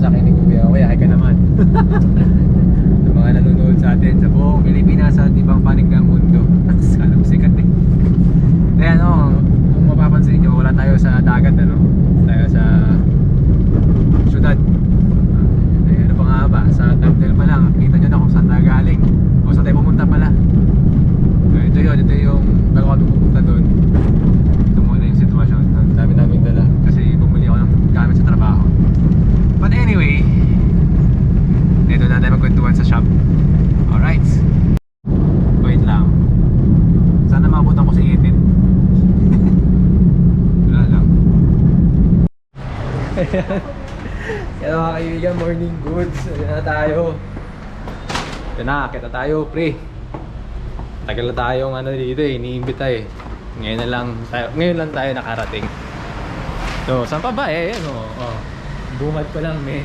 sa kinig ko biya. Kaya ka naman. Sa mga nanonood sa atin sa buong Pilipinas at ibang panig ng mundo. Naks, alam mo sikat eh. Kaya kung mapapansin nyo, wala tayo sa dagat ano. Tayo sa syudad. Ano pa nga ba? Sa thumbnail pa lang, kita nyo na kung saan tayo galing. O saan tayo pumunta pala. Ito yun, ito yung bago kami pupunta doon. Ito muna yung sitwasyon. Ang dami namin dala kasi bumili ako ng gamit sa trabaho. But anyway, dito na tayo magkwentuhan sa shop. Alright. Wait lang. Sana mabutan ko si Ethan. Wala lang. Kaya mga kaibigan, morning goods. Ayan na tayo. Ito na, kita tayo pre. Tagal na tayong dito eh, iniimbita eh. Ngayon lang tayo nakarating. So, saan pa ba eh? Bungad pa lang eh.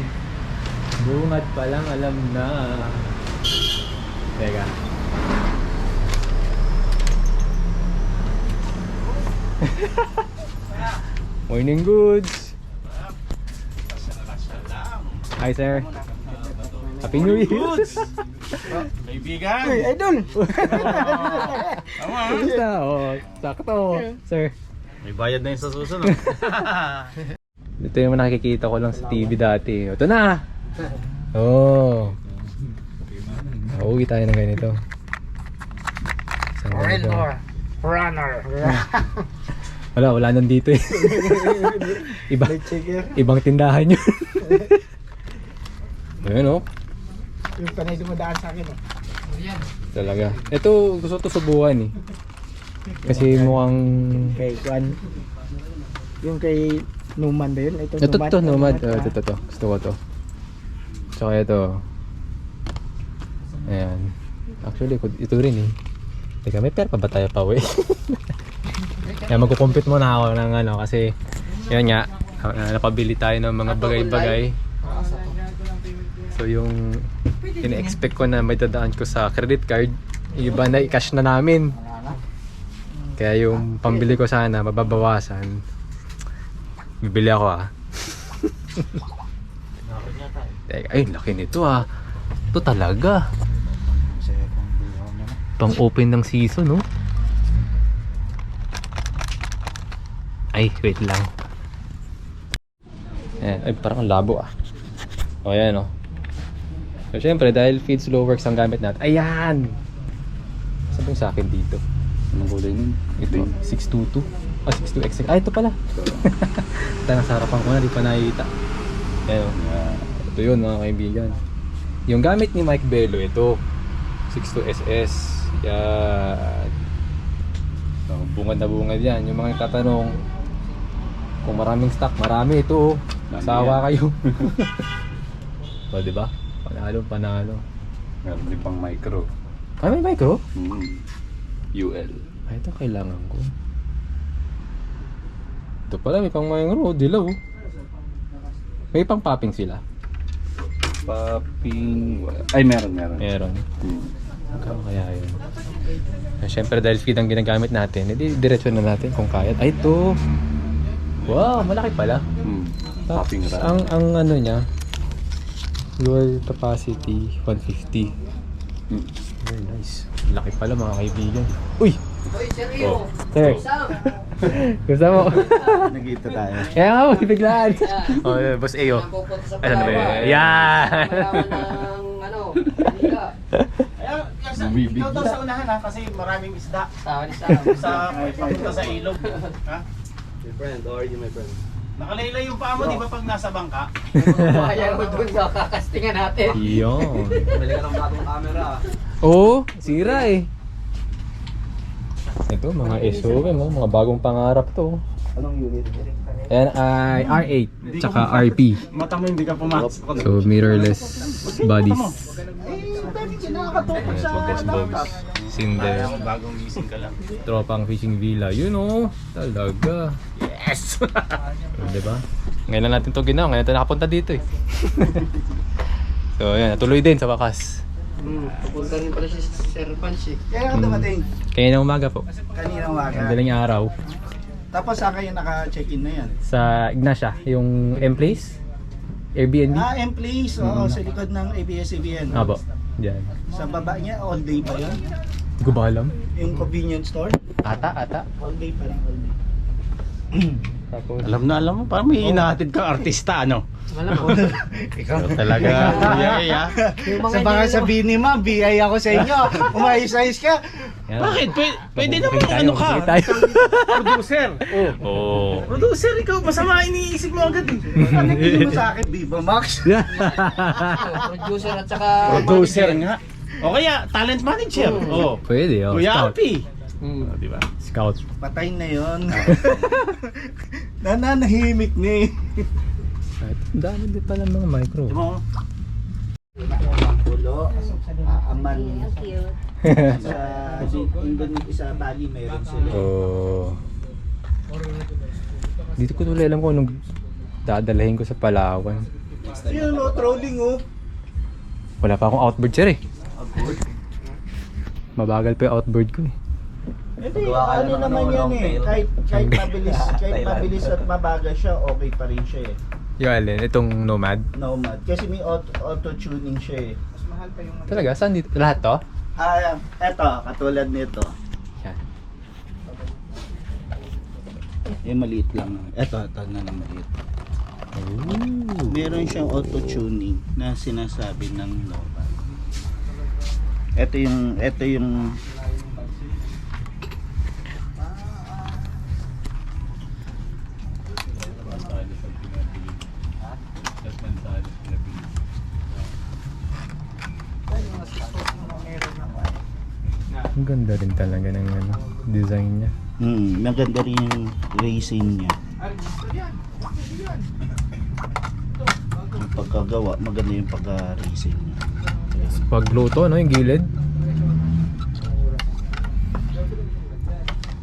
Bungad pa lang, alam na. Teka. Morning goods. Hi sir. Happy New Year. Kaibigan! Uy, idol! Tama! Kamusta? Sakto sir. May bayad na yung sa susunod. Ito yung nakikita ko lang sa TV dati. Ito na! Oh. Uuwi tayo ng ganito. Runner! Wala nandito eh. Ibang tindahan yun. Ayun oh. Yung panay dumadaan sa akin eh. Talaga. Ito gusto to subukan eh. Kasi mukhang Kay Juan. Yung kay Numan ba yun? ito nomad. Ito. Gusto ko to. Tsaka ito. Ayan. Actually ito rin eh. Teka, may pera pa ba tayo pa eh? Kaya magkukumpit muna ako ng kasi yun nga, napabili tayo ng mga bagay-bagay. So yung ina-expect ko na may dadaan ko sa credit card, iba na i-cash na namin. Kaya yung pambili ko sana mababawasan. Bibili ako Teka, ay laki nito Ito talaga. Pang open ng season no? Ay, wait lang. Ayan, ay parang labo O yan So syempre dahil feed slow works ang gamit natin. Ayan! Sabi sa akin dito. Anong kulay nun? Ito, 622. 62XX. Ito pala. Ito nasa harapan ko na, di pa nakikita. Ayan Ito yun mga kaibigan. Yung gamit ni Mike Bello, ito 62SS. Yan. Bungad na bungad yan. Yung mga tatanong kung maraming stock, marami ito Sawa kayo. O diba? Panalo. Meron din pang micro. May micro? UL. Ay, ito kailangan ko. Ito pala, may pang micro. Dilaw. May pang popping sila. Popping... Ay, meron. Meron. Magkano kaya yun? Siyempre dahil feed ang ginagamit natin, edi diretso na natin kung kaya. Ay, ito! Wow, malaki pala. Popping rod. Ang niya, lower capacity 150. Very nice. Laki pala mga kaibigan. Uy! Seryo! Sir! Gusto mo? Nag-ito tayo. Kaya nga mo, biglaan. Boss Ayo. Ano ba yun? Yan! Ikaw daw sa unahan kasi maraming isda. Sa papunta sa ilog. Ha? My friend, how are you my friend? Nakalaylay yung paa mo, di ba pag nasa bangka? Kaya mo dun sa kakastingan natin. Yun. Bili ka ng batong camera Oo, sira eh. Ito, mga SOV mo, mga bagong pangarap to. Anong unit? Ayan ay R8 tsaka RP. Mata mo hindi ka pumasok. So mirrorless bodies. Nakakatukot sa Bogs. Cinder. Bagong gising ka lang. Tropang fishing villa. Talaga. Yes! Diba? Ngayon lang natin to ginawa. Ngayon tayo nakapunta dito eh. So ayan, natuloy din sa wakas. Pupunta rin pala si Sir Punch eh. Kaya ka dumating Kaya ng umaga po. kanina umaga. Madaling araw. Tapos saan kayo naka-check-in na yan? Sa Ignacia, yung M-Place. Airbnb? M-Place, oo, sa likod ng ABS-CBN. Abo. Diyan. Sa baba niya, all day pa yun. Hindi ko ba alam? Yung convenience store, Ata. all day pa rin, all day. Tapos, Alam mo, parang may hinahatid kang artista, ano? Ikaw Talaga, kuya Yung mga Sa baka hindi- sabihin ni ma'am, BI ako sa inyo. Umayos-ayos ka. yan. Bakit? Pwede naman Mabuking tayo, ano ka? mabuking tayo. Producer. Oo. Producer, ikaw, masama iniisip mo agad eh. Ano tingin mo sa akin, Viva Max? Producer at saka... Producer nga. O kaya, talent manager. Oo. Pwede, oh. Kuya Scout. Alpi. Di ba? Scout. Patay na yon. Nananahimik ni. Ang dami din pala mga micro. Di mo? Pulo, aman. Sa Indonesia, sa Bali, meron sila. Oh. Dito ko tuloy alam kung anong dadalhin ko sa Palawan. Yun o, trolling o. Wala pa akong outboard sir eh. Mabagal pa yung outboard ko eh. Hindi, ano naman yan eh. Kahit mabilis at mabagal siya, okay pa rin siya eh. Yung alin, itong Nomad. Nomad. Kasi may auto-tuning siya eh. Mas mahal pa yung... Talaga? Saan dito? Lahat to? Eto, katulad nito. Yan. Yung maliit lang. Eto na lang maliit. Meron siyang auto-tuning na sinasabi ng Nomad. Ito yung Ang ganda rin talaga ng ano, design niya. maganda rin yung racing niya. Yung pagkagawa, maganda yung pagka-racing niya. Pag luto, no, yung gilid.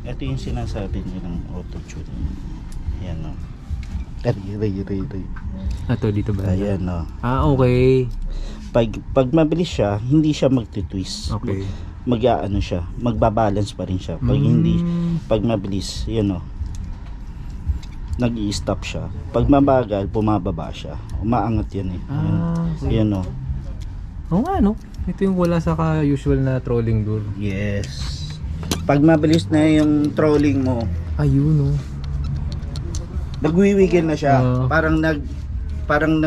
Ito yung sinasabi niya ng auto-tuning. Ayan o. Ray. Ato dito ba? Ayan o. Ah, okay. Pag mabilis siya, hindi siya magti-twist. Okay. Mag-aano siya, magbabalance pa rin siya. Pag hindi, pag mabilis, yun o. Nag-i-stop siya. Pag mabagal, bumababa siya. Umaangat yan eh. Ah, Yan o. oo nga no. Ito yung wala sa usual na trolling lure. Yes. Pag mabilis na yung trolling mo, Ayun no. nagwiwigil na siya. Oo. Parang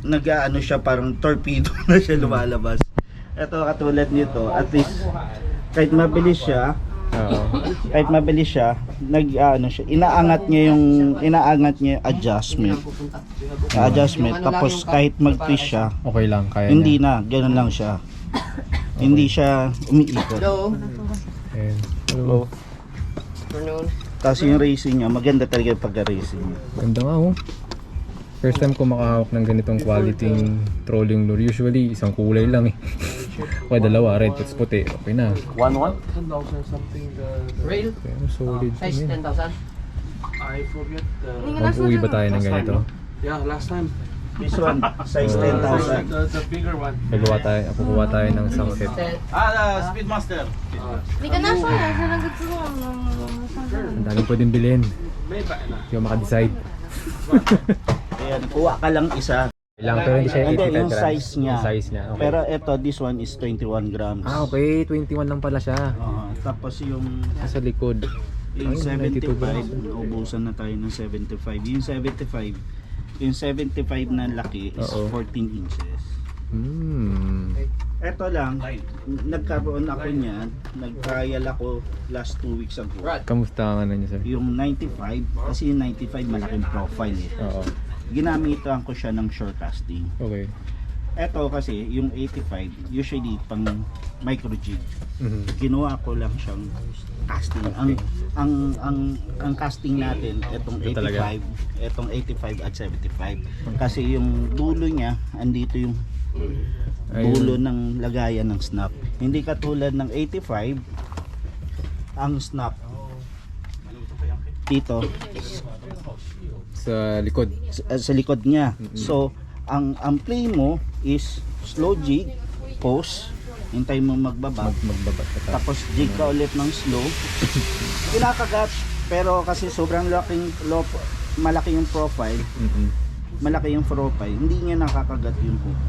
nag-aano siya, parang torpedo na siya lumalabas. Ito katulad nito, at least kahit mabilis siya, Oo. nag-aano siya, inaangat niya yung adjustment. Tapos kahit mag-twist siya, Okay lang, kaya hindi niya. na, ganoon lang siya. Hindi siya umiikot. Hello. Ayan. Hello. Afternoon. Tapos yung racing niya, maganda talaga yung pagka-racing niya. Ganda nga oh. First time ko makahawak ng ganitong quality trolling lure. Usually, isang kulay lang eh. O dalawa, red at puti. Okay na. 1-1? Rail. Pero solid. Size Yun. 10,000. I forget the Mag-uwi ba tayo ng ganito? last time. This one, size 10,000. The bigger one. Kukuha tayo ng sunset. Speedmaster. Hindi ka na siya. Saan gusto mo? Ang daming pwedeng bilhin. May ba na? Hindi ko makadecide. Ayan, kuha ka lang isa. Lang, pero hindi siya Hindi, 85 yung grams. size niya. Yung size niya. Okay. Pero ito, this one is 21 grams. Ah, okay. 21 lang pala siya. Tapos yung Sa likod. Yung Ay, 92 grams. 75, naubusan na tayo ng 75. Yung 75 na laki is Oo. 14 inches. Ito lang, nagkaroon ako niyan, nag-trial ako last 2 weeks ago. Kamusta ang ano niya, sir? Yung 95, kasi yung 95 malaking profile eh. Oo. Ginamitan ko siya ng short casting. Okay. Ito kasi, yung 85, usually pang micro jig. Mhm. Ginawa ko lang siyang casting. Ang casting natin itong Ito talaga? 85, itong 85 at 75. Kasi yung dulo niya andito yung dulo ng lagayan ng snap. Hindi katulad ng 85 ang snap dito Sa likod. sa likod niya. So ang play mo is slow jig, pause, hintay mo magbaba. Magbabat ka ta. Tapos jig ka ulit ng slow. Kinakagat pero kasi sobrang malaki yung profile, Mhm. malaki yung profile, hindi niya nakakagat yung hook.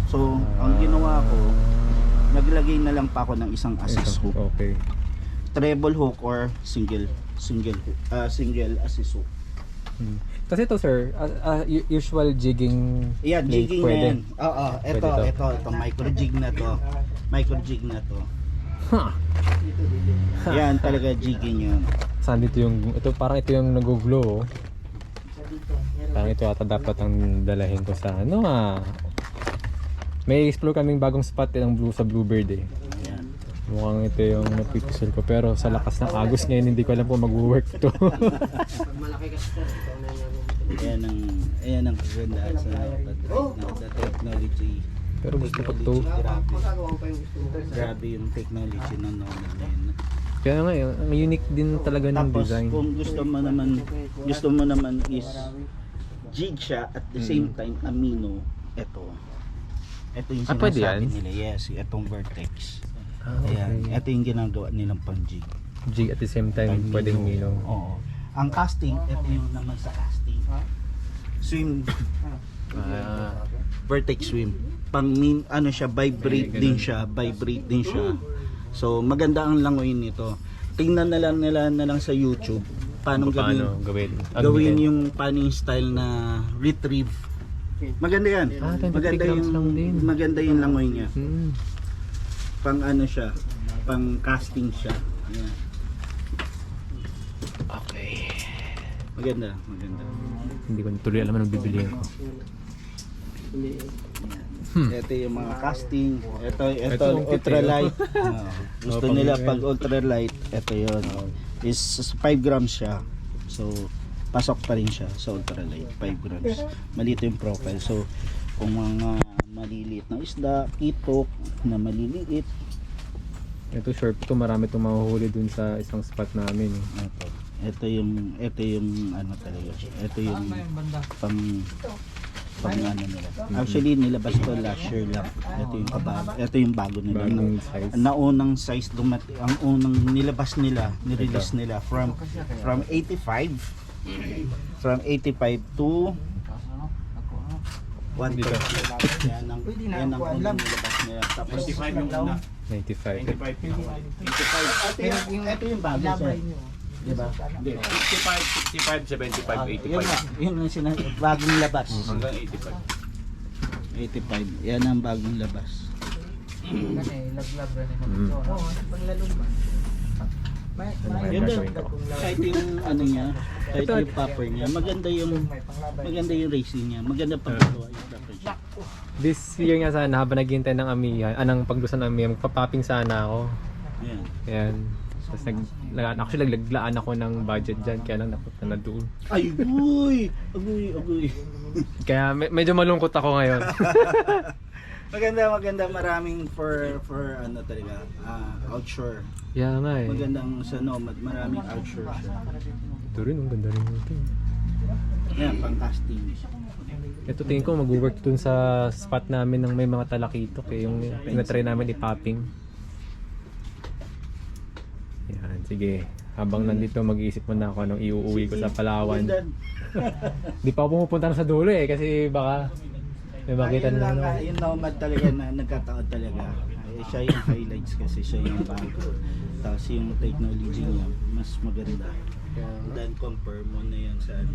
So, ang ginawa ko, naglagay na lang pa ako ng isang assist hook. Okay. Treble hook or single assist hook. Kasi ito sir, usual jigging Yeah, link jigging pwede. na yan. Oo, ito, Pwede ito, micro jig na to. Micro jig na to. Huh. Yan talaga jigging yun. Saan dito yung, ito parang ito yung nag-glow. Parang ito ata dapat ang dalahin ko sa ano May explore kaming bagong spot sa Bluebird eh. Yan. Mukhang ito yung napipixel ko pero sa lakas ng agos ngayon hindi ko alam kung mag-work to. Pag malaki kasi sir, ikaw na yung Ayan ang kagandahan sa the technology. Pero gusto ko to. magagawa pa yung gusto mo. Grabe yung technology ng Nomad na yun. Kaya nga ang unique din talaga ng Tapos design. kung gusto mo naman is jig siya at the same time amino, ito yung Pwede sinasabi yan? nila. Yes, itong vertex. Okay. Ayan, ito yung ginagawa nilang pang jig. Jig at the same time pwedeng mino. Oo. Ang casting, ito yung naman sa casting. Swim, vertex swim. Ano siya, vibrate din siya. So maganda ang langoy nito. Tingnan na lang sa YouTube paano Paano gawin? gawin yung paning style na retrieve. Maganda yan. 23 grams lang din. Maganda yung langoy niya. Pang ano siya, pang casting siya. Ayan. Okay. Maganda. Hindi ko tuloy alam anong bibiliin ko. Ito yung mga casting. Ito Ito ang cute, ultralight. Gusto pang- nila pag ultralight, ito yun. Is 5 grams siya. So, pasok pa rin siya sa ultralight. 5 grams. Malito yung profile. So, kung mga maliliit na isda, kitok na maliliit, Ito sharp to, marami itong mahuhuli dun sa isang spot namin. ito yung ano talaga siya. Ito yung pang ano nila. Actually nilabas to last year lang. Ito yung bago nila. Bagong size. Naunang size ang unang nilabas nila, nirelease nila from 85 to 130. Yan ang unang nilabas nila. Tapos 25 yung una. 95. 85. Ito yung bago sir. Diba? Hindi, 65, 75, 85. Yun ang bagong labas. Hanggang 85. 85. Yan ang bagong labas. Yun din. Kahit yung ano niya, kahit yung popper niya, maganda yung racing niya. Maganda pag gawa yung popper niya. This year nga sana, habang naghihintay ng amiya, anong paglusan ng amiya, magpapopping sana ako. Yan. Ayan. Tapos actually naglaglaan ako ng budget dyan, kaya lang napunta na doon. Ay, agoy. Kaya medyo malungkot ako ngayon. Maganda. Maraming for ano talaga, outshore. Yeah nga eh. Magandang sa Nomad, maraming outshore siya. Ito rin, ang ganda rin ito. Yan, pang casting. Ito tingin ko mag-work dun sa spot namin ng may mga talakitok eh. Yung tinatry namin i-popping. Yan, sige. Habang nandito mag-iisip mo na ako anong iuuwi ko sa Palawan. Di pa ako pumupunta na sa dulo eh kasi baka may makita Ayun na lang, ano. yung Nomad talaga na nagkataon talaga. Siya yung highlights kasi siya yung bago. Tapos yung technology niya mas maganda. Then compare mo na yan sa ano.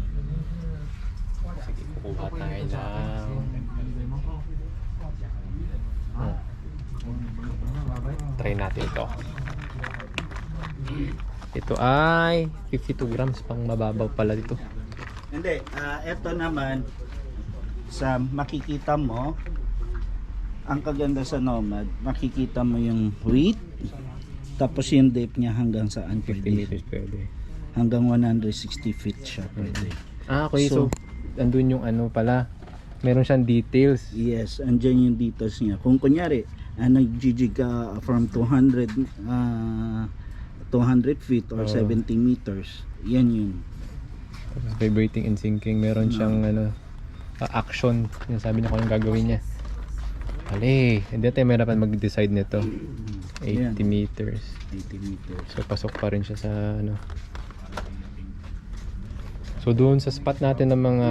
Sige, kukuha tayo ng... Try natin ito. Ito ay 52 grams, pang mababaw pala dito. Hindi, eto naman sa makikita mo, ang kaganda sa Nomad, makikita mo yung weight, tapos yung depth niya hanggang saan 50 pwede. meters pwede. Hanggang 160 feet siya pwede. Okay, so andun yung ano pala, meron siyang details. Yes, andyan yung details niya. Kung kunyari, nag-jig ka from 200 feet or 70 meters, yan yun. Tapos vibrating and sinking, meron siyang ano, action, yung sabi niya kung anong gagawin niya. Ali, hindi tayo mahirapan mag-decide nito. 80 meters. 80 meters. So pasok pa rin siya sa ano. So doon sa spot natin ng mga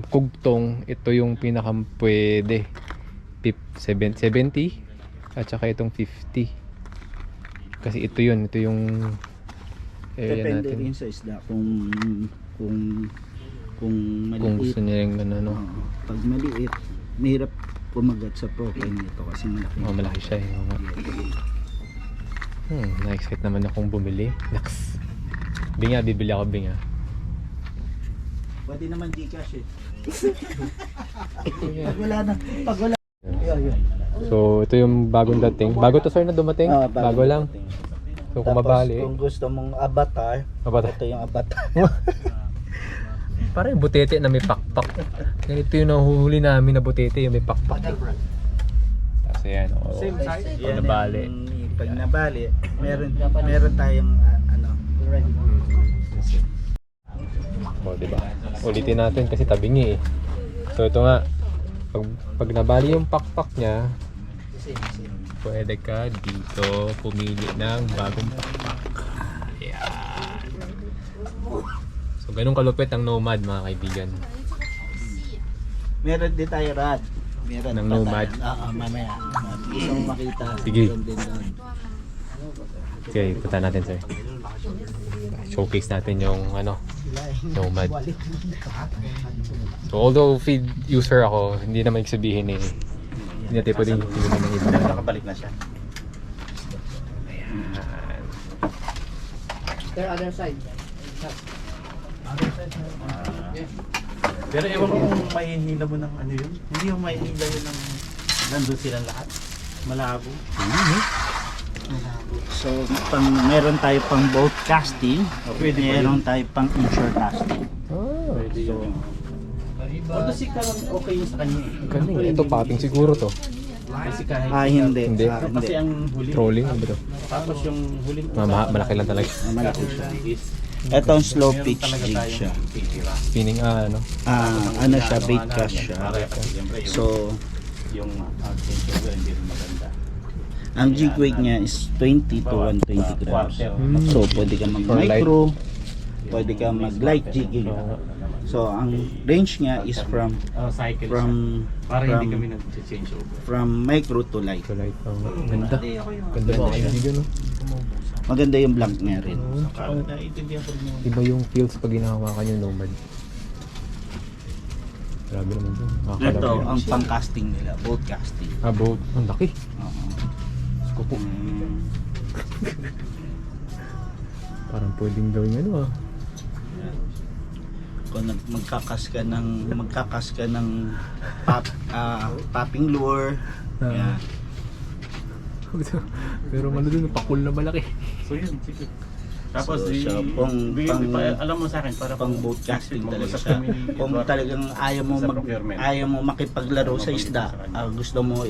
kugtong, ito yung pinakang pwede. 70 at saka itong 50. Kasi ito yung area Depende natin. rin sa isda kung maliit. Kung gusto niya yung ano. Oo. Pag maliit, mahirap kumagat sa profile nito kasi malaki. Oh, malaki siya eh. Oo nga. Na-excite naman akong bumili. Naks. Binga, bibili ako binga. Pwede naman Gcash eh. Pag wala. So ito yung bagong dating. Bago to sir na dumating? Ah, bago lang. So kung Tapos, mabali. kung gusto mong avatar, ito yung avatar. Parang butete na may pakpak. Ganito yung nahuhuli namin na butete yung may pakpak. Tapos ayan. Oh. Same size. Pag nabali. Pag nabali, meron tayong ano. O, diba? Ulitin natin kasi tabingi eh. So ito nga. Pag nabali yung pakpak niya, pwede ka dito pumili ng bagong pakpak. Ayan. So ganun kalupit ang Nomad mga kaibigan. Meron din tayo rad. Meron Ng pa Nomad. tayo. Oo, mamaya. Gusto mo makita. Sige. Meron din doon. Okay, punta natin sir. Showcase natin yung ano, Nomad. So although feed user ako, hindi naman sabihin eh. Hindi natin pwedeng tingnan ng iba. Nakabalik na siya. Ayan. Their other side. Pero ewan ko kung mahihila mo ng ano yun. Hindi yung mahihila yun ng nandun silang lahat. Malabo. So, meron tayo pang boat casting. Pwede pa Meron tayo pang inshore casting. Ah, Pwede yun. Although si Kalang okay yun sa kanya eh. galing. Ito popping siguro to. Kasi kahit Hindi. Hindi. kasi ang huli. Trolling ano ba to? Tapos yung huling Malaki lang talaga. Malaki siya. is Ito ang slow meron pitch talaga jig tayong siya. titira. Meaning ano. Ano siya, bait cast siya. Siyempre yung, So, yung tension hindi rin maganda. ang jig weight niya is 20 to 120 grams. So, pwede ka mag-micro, pwede ka mag-light jigging. So, ang range niya is from Cycle from para hindi kami from, nag-change over. from micro to light. So light. Ganda. Ganda ba kaibigan no? Maganda yung blank niya rin. Naiintindihan ko rin yung Iba yung feels pag hinahawakan yung Nomad. Grabe naman yun. Ito ang pang-casting nila, boat casting. Boat. Ang laki. Oo. Ko po. Parang pwedeng gawin ano ah. Kung magkakas ka ng popping lure. Yan. Pero ano dun, pakul na malaki. So yun, sige. Tapos So, siya, alam mo sa akin para Pang boat casting talaga mag-usap siya. kami ni Kung Eduardo talagang sa procurement. ayaw mo makipaglaro sa isda, gusto mo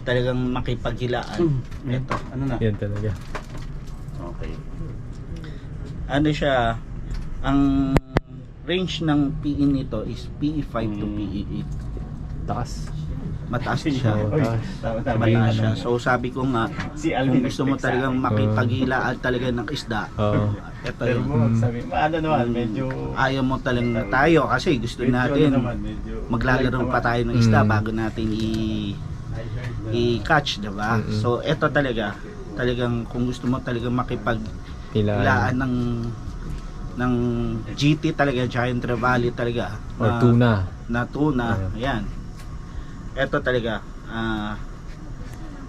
talagang makipaghilaan. Ito, ano na? Yan talaga. Okay. Ano siya, ang range ng PE nito is PE5 to PE8. Taas. Mataas siya. Tama Mataas siya. So sabi ko nga, Si kung Alvin gusto mo nag-text sa talagang akin. makipaghilaan talaga ng isda, Oo. ito Pero yun. mo sabi, ano naman, medyo Ayaw mo talagang tayo kasi gusto medyo natin ano naman, medyo maglalaro light pa naman. tayo ng isda Mm. bago natin i-catch, diba? Mm-mm. So ito talagang kung gusto mo talagang makipaghilaan Pilaan. ng GT talaga, Giant Trevally talaga. Or tuna. Na tuna, ayan. Ito talaga,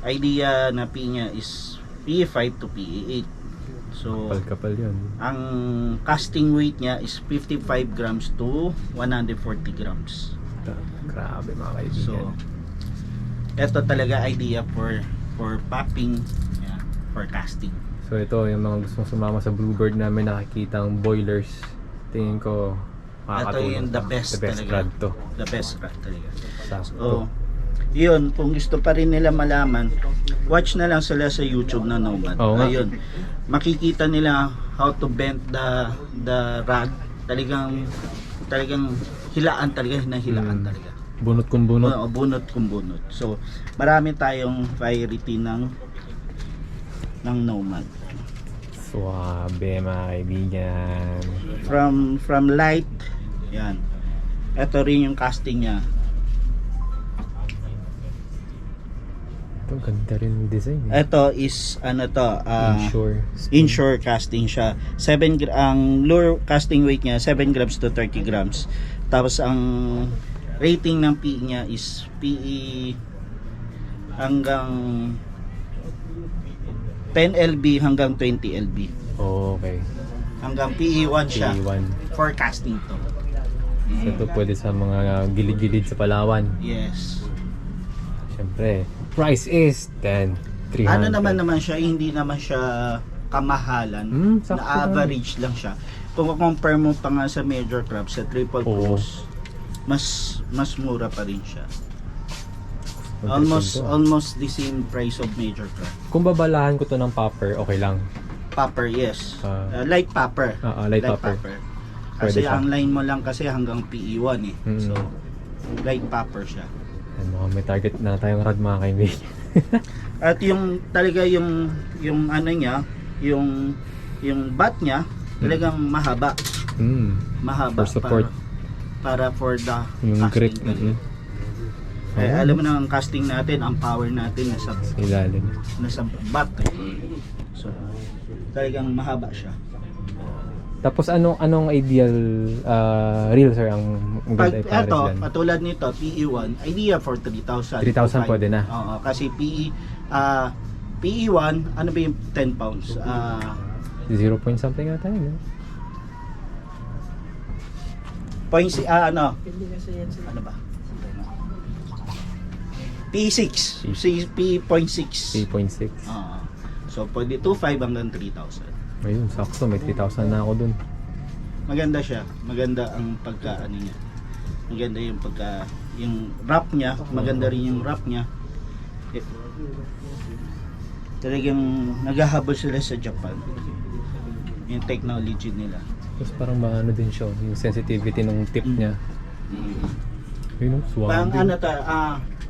idea na P niya is PE5 to PE8. So, Kapal yun. ang casting weight niya is 55 grams to 140 grams. Grabe mga kaibigan. So, ito talaga idea for popping, yeah, for casting. So ito, yung mga gustong sumama sa Bluebird namin nakikita ang boilers. Tingin ko Ito yung the best talaga. rad to. The best rod talaga. Sakto. So, yun, kung gusto pa rin nila malaman, watch na lang sila sa YouTube na Nomad. Oo nga. Ayun, makikita nila how to bend the rod. Talagang hilaan talaga, hinahilaan talaga. Bunot kung bunot. Oo, bunot kung bunot. So, marami tayong variety ng Nomad. Swabe mga kaibigan. From light, yan. Ito rin yung casting niya. Ito, ganda rin yung design. Ito is ano to, Inshore. inshore casting siya. Ang lure casting weight niya 7 grams to 30 grams. Tapos ang rating ng PE niya is PE hanggang 10 LB hanggang 20 LB. Oh, okay. Hanggang PE1 siya. P1. For casting to. So, ito pwede sa mga gilid-gilid sa Palawan. Yes. Siyempre, price is 300. Ano naman siya, hindi naman siya kamahalan. Sakto Na average lang siya. Kung compare mo pa nga sa major crabs, sa triple Oo. cruise, mas mura pa rin siya. 100%. Almost the same price of major crab. Kung babalahan ko to ng popper, okay lang. Popper, yes. Ah. Light popper. Light popper. Kasi Pwede siya. ang line mo lang kasi hanggang PE1 eh. Mm. So, light popper siya. Mukhang may target na tayong rad mga kaibigan. At yung talaga yung ano niya, yung bat niya talagang mahaba. Mahaba For support. para for the Yung grip. casting talaga. Alam mo na ang casting natin, ang power natin Sa ilalim. nasa bat. So talagang mahaba siya. Tapos anong ideal reel sir ang Pag maganda ipares ito, dyan? patulad nito, PE1, idea for 3,000. 3,000 pwede na. Oo, kasi PE1, ano ba yung 10 pounds? 0 point something ata yun. Points, ano ba? P6. P.6. 3.6. So, pwede 2,500 hanggang 3,000. Ayun, sakto. May 3,000 na ako dun. Maganda siya. Maganda ang pagka, ano niya. Maganda yung pagka, yung wrap niya. Maganda rin yung wrap niya. Talagang naghahabol sila sa Japan. Yung technology nila. Tapos parang maano din siya. Yung sensitivity ng tip niya. Ayun, Parang swabe. ano ta,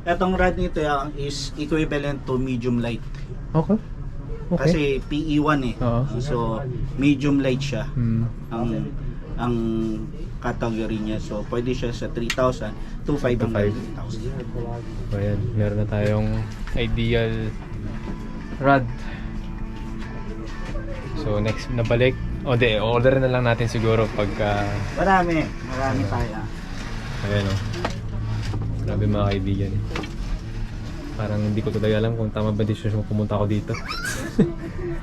etong rod nito is equivalent to medium light. Okay. Okay. Kasi PE1 eh. Oo. So medium light siya. Ang category niya. So pwede siya sa 3,000 to 500,000. So, ayan. Meron na tayong ideal rod. So next na balik. Order na lang natin siguro pagka Marami tayo. ayan o. Grabe mga kaibigan. Parang hindi ko talaga alam kung tama ba decision kung pumunta ako dito.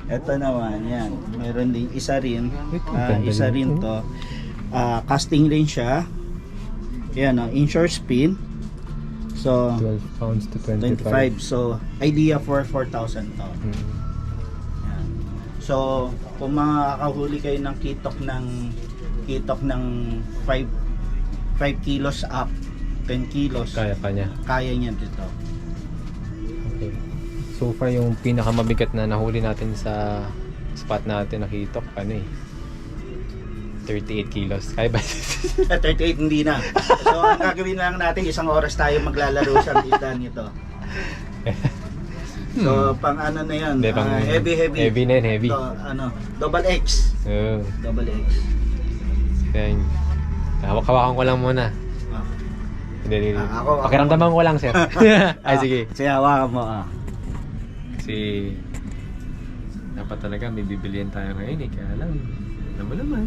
Ito naman, yan. Meron din isa rin. Ito, ganda Isa din rin ito. to. Casting rin siya. Yan, inshore spin. So, 12 pounds to 25. 25. So, idea for 4,000 to. Yan. So, kung makakahuli kayo ng kitok ng 5 kilos up, 10 kilos, Kaya pa niya. kaya niya dito. Okay. So far yung pinakamabigat na nahuli natin sa spot natin nakitok, 38 kilos. Kaya ba? 38 hindi na. So, ang gagawin lang natin, isang oras tayo maglalaro sa isda nito. So, pang ano na yan, Hindi, pang heavy. Heavy na yun, heavy. So, double X. Oo. Double X. Kaya yun. Hawak-hawakan ko lang muna. Ah. Hindi. Ako- Pakiramdaman ko lang, sir. Ay, sige. Sige, hawakan mo. Kasi dapat talaga may bibilihan tayo ngayon eh. Kaya lang, alam mo naman.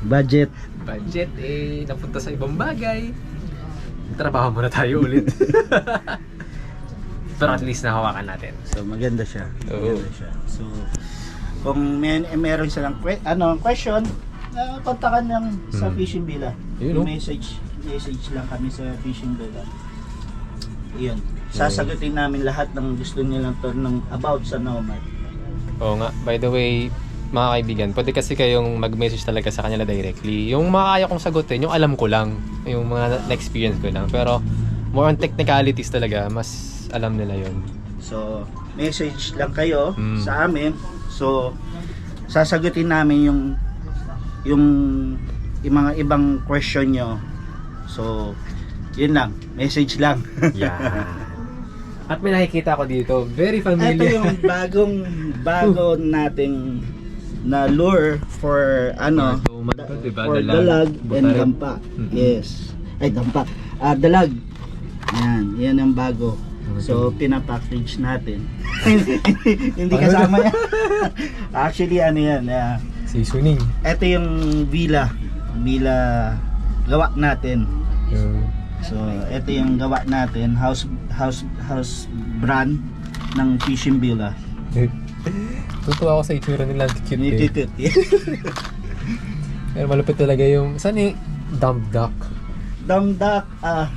Budget. Budget napunta sa ibang bagay. Trabaho muna tayo ulit. Pero at least nahawakan natin. So, maganda siya. Oo. Maganda siya. So, kung meron silang question, kontakan lang sa Fishing Villa. Yun, no? Message lang kami sa Fishing Villa. Iyon. Sasagutin namin lahat ng gusto nilang ng about sa Nomad. Oo nga. By the way, mga kaibigan, pwede kasi kayong mag-message talaga sa kanila directly. Yung mga kaya kong sagutin, yung alam ko lang. Yung mga na-experience ko lang. Pero more on technicalities talaga, mas alam nila yon. So, message lang kayo Mm. sa amin. So, sasagutin namin yung mga ibang question nyo. So, yun lang. Message lang. Yeah. At may nakikita ko dito, very Ito familiar. yung bago nating na lure for ano, Tuman to, diba? for Dalag. dalag and Butarin. dampa. Mhm. Yes. Ay, dampa. Dalag. Yan ang bago. So, pinapackage natin. Hindi kasama yan. Actually, ano yan, Seasoning. ito yung villa gawa natin. So, ito yung gawa natin, house brand ng fishing villa. Tutuwa ako sa itsura nila. Cute eh. Nititut. Pero malupit talaga yung... Saan yung dump duck? Damdak,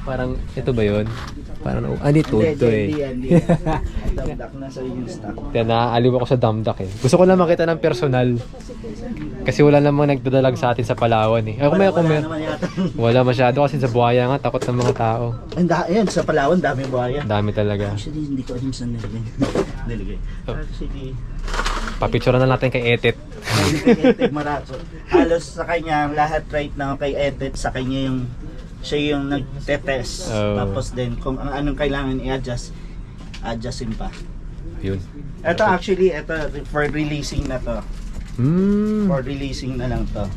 Parang, ito ba yun? Parang, dito to eh. Hindi. Damdak na sa yung stock. Kaya naaaliw ako sa dump duck eh. Gusto ko lang makita ng personal. Kasi wala namang nagdadalag sa atin sa Palawan eh. Ay, kung may, naman yata. wala masyado kasi sa buhaya nga, takot ng mga tao. Ayan, sa Palawan, daming buhaya. Dami talaga. Actually, hindi ko alam saan nilagay. Actually, Papicturean na natin kay Etet. kay Maraco. Halos sa kanya, lahat right now kay Etet, sa kanya yung siya yung nagtetest. Oh. Tapos din, kung anong kailangan i-adjust, adjustin pa. Yun. Ito actually, ito for releasing na to. For releasing na lang to.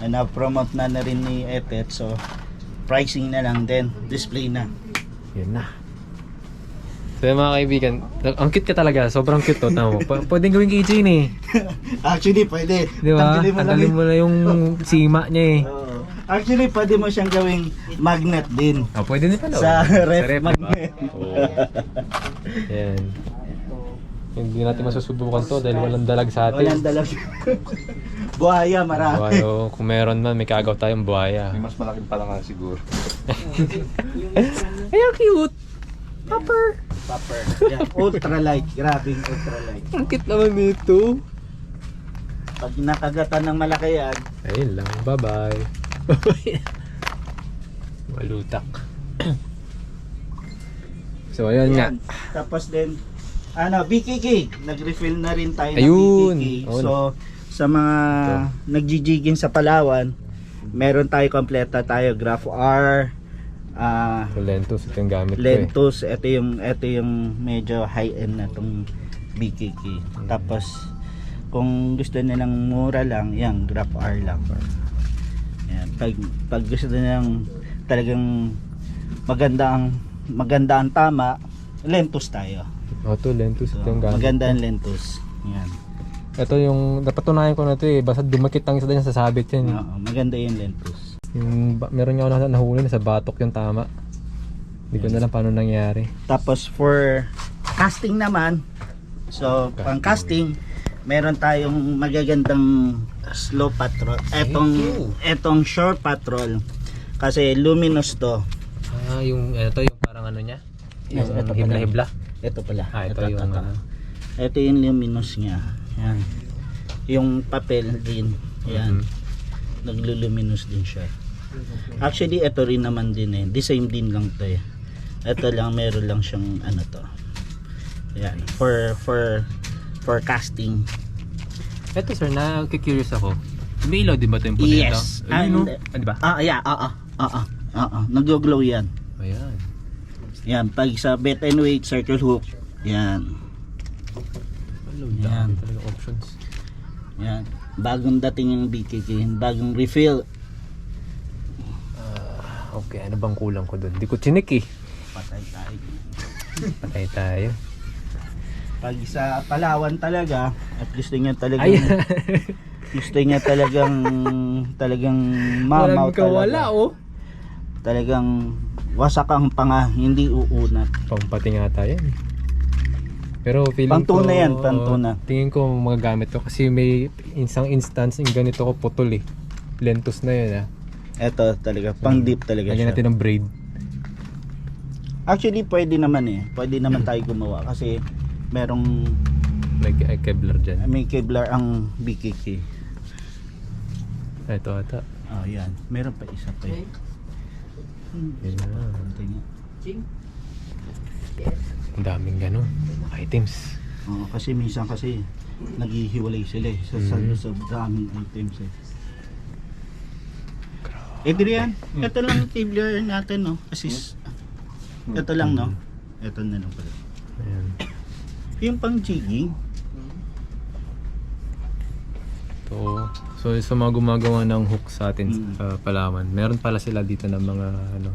Na-promote na rin ni Etet, so pricing na lang din, display na. Yun na. So yung mga kaibigan, ang cute ka talaga. Sobrang cute to. Tama mo. Pwedeng gawing keychain eh. Actually, pwede. Di ba? Tanggalin mo na yung sima niya eh. Oo. Actually, pwede mo siyang gawing magnet din. Pwede din pala. Sa ref diba? magnet. Oo. Yan. Hindi natin masusubukan to dahil walang dalag sa atin. Walang dalag. Buhaya, marami. Buhaya, kung meron man, may kagaw tayong buhaya. May mas malaking palaka siguro. Ay, ang cute! Popper! Popper. Yeah, ultralight. Grabing ultralight. Ang cute naman nito. Pag nakagatan ng malaki yan, Ayun lang. Bye-bye. Malutak. So, ayun nga. yan. Tapos din, BKK. Nag-refill na rin tayo Ayun. ng BKK. Oo. So, sa mga nagjijiging sa Palawan, meron tayo kompleta tayo. Graph R, So, Lentos. Ito yung gamit ko eh. Lentos. Ito yung medyo high-end na tong BKK. Tapos, kung gusto nilang mura lang, yan, Graph R lang. Yan. Pag gusto nilang talagang maganda ang tama, Lentos tayo. Ito, Lentos. So, Ito yung gamit. maganda ang Lentos. Yan. Ito yung, napatunayan ko na ito eh. Basta dumakit ang isa din sa sabit yan. Oo, maganda yung Lentos. Meron nga ako nahuli na sa batok yung tama. Hindi ko na lang paano nangyari. Tapos for casting naman, so pang casting, meron tayong magagandang slow patrol. Etong shore patrol. Kasi luminous to. Ito yung parang ano niya? Yes, Yung ito pala. hibla-hibla. Ito pala. Ito yung ano. Ito yung luminous niya. Yan. Yung papel din. Yan. Nagluluminous din siya. Actually, ito rin naman din eh. The same din lang to eh. Ito lang, meron lang siyang ano to. Yan. For casting. Ito sir, curious ako. May ilaw din ba ito yung puti ito? Yes. Ayun, no? Di ba? Yeah. Nag-glow yan. Ayan. Yan. Pag sa bet and weight, circle hook. Yan. Hello, Yan. dami talaga options. Yan. Bagong dating yung BKK. Bagong refill. Okay, ano bang kulang ko doon? Di ko chinik eh. Patay tayo. Patay tayo. Pag sa Palawan talaga, at gusto niya talagang Ayan. gusto niya talagang mamaw Walang kawala talaga. oh. Talagang wasak ang panga, hindi uunat. Pangpati nga tayo eh. Pero feeling Pantuna ko, yan, pantuna. Tingin ko magagamit to kasi may isang instance yung ganito ko putol eh. Lentos na yun ah. Ito talaga, pang deep talaga Lagyan siya. natin ng braid. Actually, pwede naman eh. Pwede naman tayo gumawa kasi merong May Kevlar dyan. may Kevlar ang BKK. Ito ata. Oh, yan. Meron pa isa pa eh. Yun na. Tingnan. Ang daming ganun. Items. Oo, kasi minsan kasi naghihiwalay sila eh. Sa daming items eh. Adrian, ito lang Kevlar natin no. Assist. Ito lang no. Ito na lang pala. Ayan. Yung pang jigging. So sa mga gumagawa ng hook sa atin sa Palawan, meron pala sila dito ng mga ano.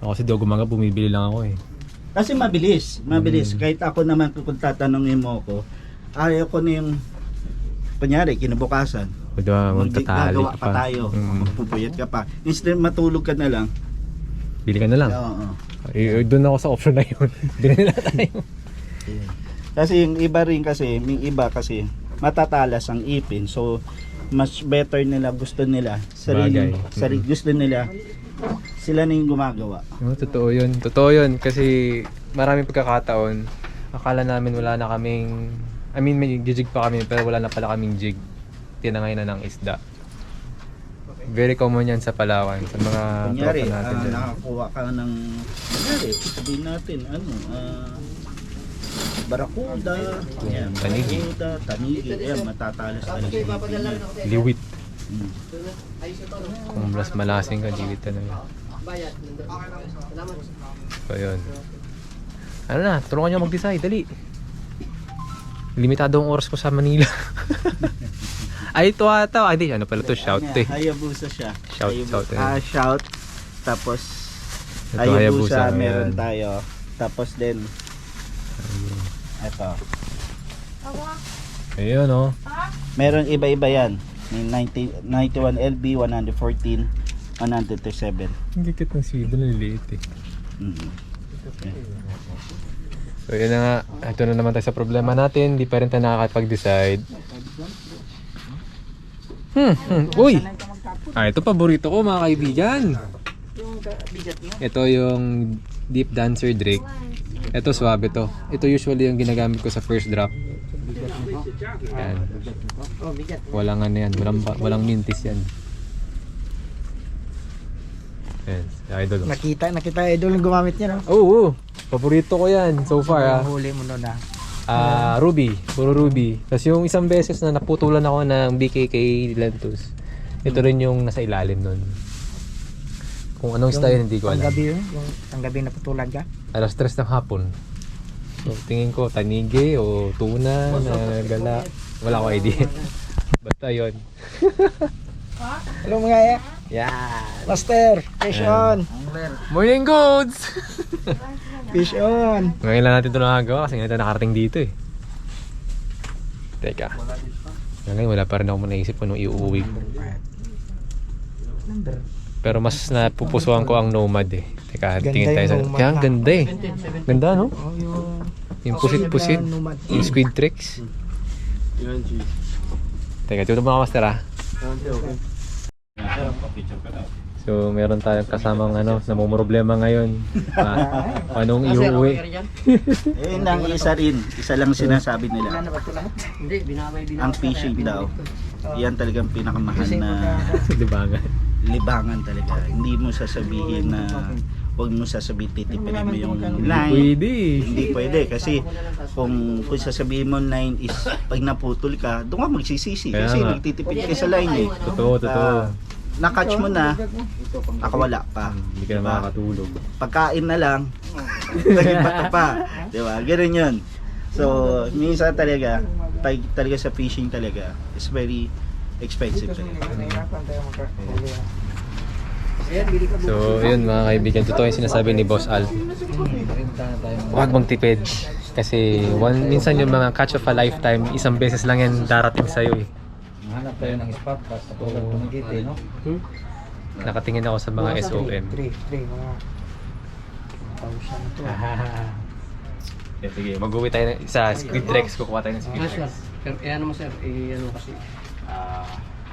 Ako kasi daw gumagawa, bumibili lang ako eh. Kasi mabilis. Kahit ako naman kung tatanungin mo ako, ayaw ko na yung kunyari, kinabukasan. O diba, magtatali Gagawa ka pa tayo. Magpupuyat ka pa. Instead matulog ka na lang. Bili ka na lang. Oo. Doon ako sa option na yun. Bili na tayo. Kasi yung iba rin kasi, may iba kasi matatalas ang ipin. So much better nila, gusto nila Bagay. gusto nila sila na yung gumagawa. Totoo yun kasi maraming pagkakataon akala namin wala na kaming, I mean may jig pa kami pero wala na pala kaming jig, tinangay na ng isda. Very common yan sa Palawan, sa mga Kunyari, tropa natin dyan. nakakuha ka ng kunyari, sabihin natin barakuda, yan, Tanigi. yan, matatalas talaga yung ipin yan. Liwit. Mm. Kung mas malasing ka, liwit na yun. Bayad. Salamat. So yun. Ano na, tulungan nyo mag-decide, dali. Limitado ang oras ko sa Manila. Ay, ito ata. Ay, di, ano pala to? Shout eh. Hayabusa siya. Shout, Shout. Tapos Ito, Hayabusa Hayabusa, meron ayan. tayo. Tapos din ito. Ayun oh. Meron iba-iba yan. May 91 LB, 114, 137. Ang gigit ng sido na liliit eh. Mm. So yun na nga. Ito na naman tayo sa problema natin. Di pa rin tayo nakakapag-decide. Uy! Ito paborito ko mga kaibigan. Ito yung Deep Dancer Drake. Ito swabe to. Ito usually yung ginagamit ko sa first drop. Yan. Walang ano yan. Walang mintis yan. Yan. Si Idol. Nakita idol yung gumamit niya, no? Oo. Paborito ko yan so far. Huli mo nun, Ruby. Puro Ruby. Tapos yung isang beses na naputulan ako ng BKK Lentus. Ito rin yung nasa ilalim nun. Kung anong style hindi ko alam. Panggabi yun? Yung panggabi na putulan ka? Alas 3 ng hapon. So tingin ko tanige o tuna na gala. Wala ko idea. Basta yun. Hello mga Yan. Master! Fish on! Morning goods! Fish on! Ngayon lang natin ito nakagawa kasi ngayon tayo nakarating dito eh. Teka. Ngayon wala pa rin ako naisip kung iuuwi ko. Pero mas napupusuan ko ang Nomad eh. Teka, Ganda tingin tayo sa... yung Nomad Kaya ang na. ganda eh. Ganda no? Oh, Yung pusit-pusit. Yung squid tricks. Teka, tuto mo ka master ah. So meron tayong kasamang ano, namumroblema ngayon. Anong iuwi? Nang isa rin. Isa lang sinasabi nila. Hindi, binabay. Ang fishing daw. Yan talagang pinakamahal na Libangan. libangan talaga. Hindi mo sasabihin na huwag mo sasabihin titipin mo yung line. Pwede. Hindi pwede kasi kung sasabihin mo line is pag naputol ka, doon ka magsisisi Kaya kasi nga. nagtitipid ka sa line eh. Totoo. Na-catch mo na, nakawala pa. Hindi ka na makakatulog. Pagkain na lang, naging bata pa. Diba? Ganun yun. So, minsan talaga, talaga sa fishing talaga, is very expensive talaga. So, yun mga kaibigan, totoo yung sinasabi ni Boss Al. Huwag magtipid. Kasi minsan yung mga catch of a lifetime, isang beses lang yan darating sa'yo eh. Hanap tayo ng spot para sa tulad ng gate, no? Nakatingin ako sa mga SOM. 3, mga 1,000 to. Sige, mag-uwi tayo sa Squid Rex. Kukuha tayo ng Squid Sir, Rex. ano mo sir, ano kasi,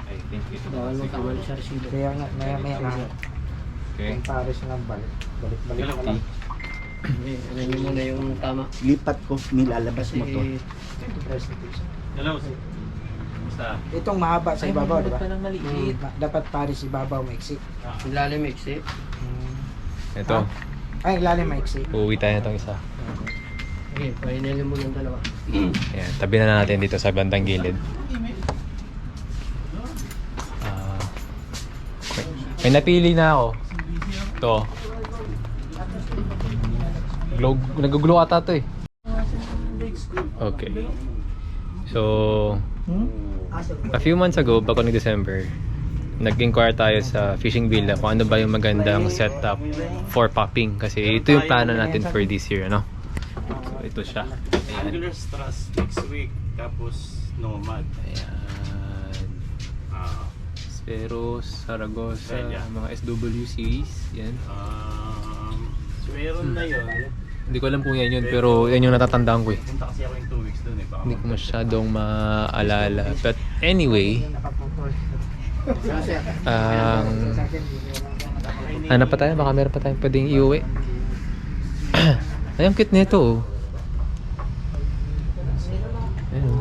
I think ito bawal mo tama sa receiver. Kaya nga, maya lang. Okay. Yung pares na balik. Balik na lang. Ano nyo muna yung tama. Lipat ko, nilalabas mo to. Itong mahaba sa ibabaw, di ba? maliit. Dapat pares ibabaw maiksi. Yung lalim maiksi. Ito, Ay, lalim maiksi. uuwi tayo na itong isa. Okay, pahinel mo ng dalawa. Ayan, tabi na natin dito sa bandang gilid. May napili na ako. Ito. Nag-glow ata ito eh. Okay. So, A few months ago, bago ng December, nag-inquire tayo sa Fishing Villa kung ano ba yung magandang setup for popping. Kasi ito yung plano natin for this year, ano? So, ito siya. Angular Strass next week. Tapos Nomad. Ayan. Speros, Saragossa, Ayan. mga SW series. Yan. Meron na yun. Hindi ko alam kung yan yun, pero yan yung natatandaan ko eh. Punta kasi ako yung 2 weeks doon eh. Baka Hindi ko masyadong maalala. But anyway, ano pa tayo? Baka meron pa tayong pwedeng iuwi. Ay, ang cute nito oh. Ayun.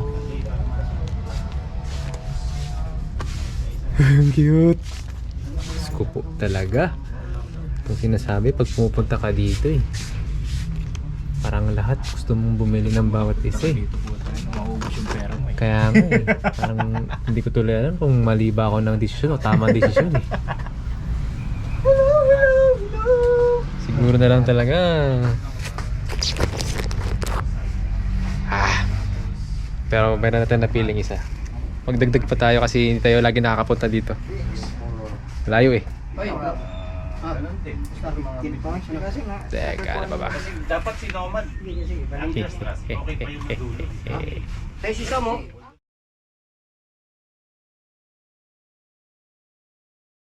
Ang cute. Diyos ko po talaga. Itong sinasabi pag pumupunta ka dito eh. Parang lahat gusto mong bumili ng bawat isa eh. maubos yung pera mo eh. Kaya nga eh. Parang hindi ko tuloy alam kung mali ba ako ng desisyon o tamang desisyon eh. Siguro na lang talaga. Pero meron natin napiling isa. Magdagdag pa tayo kasi hindi tayo lagi nakakapunta dito. Layo eh. Ganun din. Kasi nga. Teka, ano ba ba? Kasi dapat si Nomad. Angular Strass. Okay pa yung dulo. Tayo sisa mo.